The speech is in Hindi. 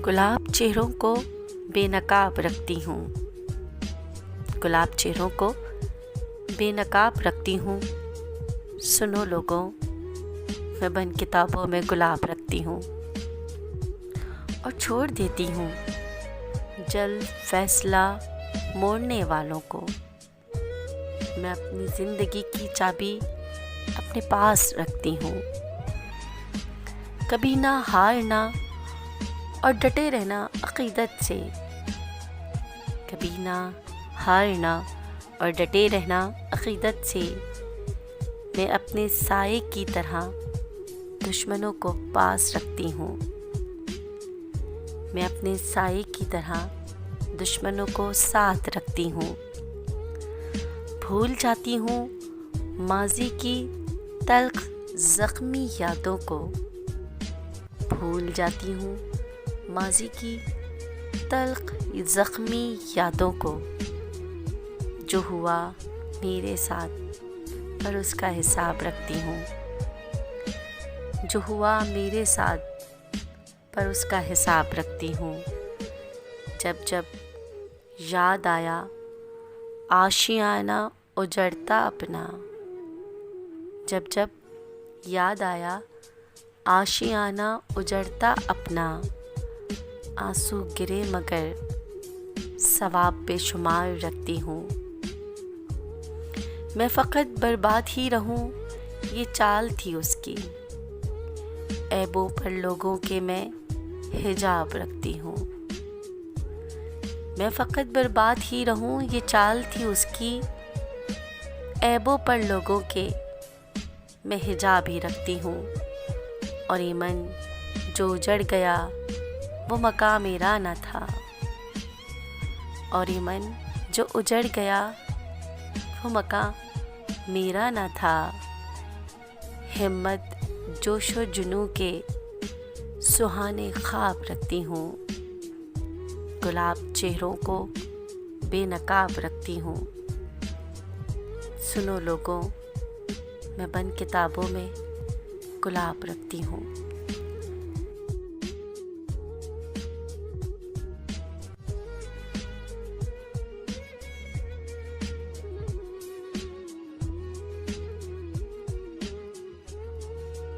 गुलाब चेहरों को बेनकाब रखती हूँ। गुलाब चेहरों को बेनकाब रखती हूँ। सुनो लोगों, मैं बन किताबों में गुलाब रखती हूँ और छोड़ देती हूँ जल्द फैसला मोड़ने वालों को। मैं अपनी ज़िंदगी की चाबी अपने पास रखती हूँ। कभी ना हारना और डटे रहना अक़ीदत से। कभी ना हारना और डटे रहना अक़ीदत से। मैं अपने साए की तरह दुश्मनों को पास रखती हूँ। मैं अपने साए की तरह दुश्मनों को साथ रखती हूँ। भूल जाती हूँ माज़ी की तल्ख़ ज़ख्मी यादों को। भूल जाती हूँ माज़ी की तल्ख़ ज़ख्मी यादों को। जो हुआ मेरे साथ पर उसका हिसाब रखती हूँ। जो हुआ मेरे साथ पर उसका हिसाब रखती हूँ। जब जब याद आया आशियाना उजड़ता अपना। जब जब याद आया आशियाना उजड़ता अपना। आंसू गिरे मगर सवाब बेशुमार रखती हूँ। मैं फ़क़त बर्बाद ही रहूँ ये चाल थी उसकी। ऐबों पर लोगों के मैं हिजाब रखती हूँ। मैं फ़क़त बर्बाद ही रहूँ ये चाल थी उसकी। ऐबों पर लोगों के मैं हिजाब ही रखती हूँ। और ये मन जो उजड़ गया वो मकाम मेरा न था। और ये मन जो उजड़ गया वो मकाम मेरा न था। हिम्मत जोश व जुनू के सुहाने ख्वाब रखती हूँ। गुलाब चेहरों को बेनकाब रखती हूँ। सुनो लोगों, मैं बन किताबों में गुलाब रखती हूँ।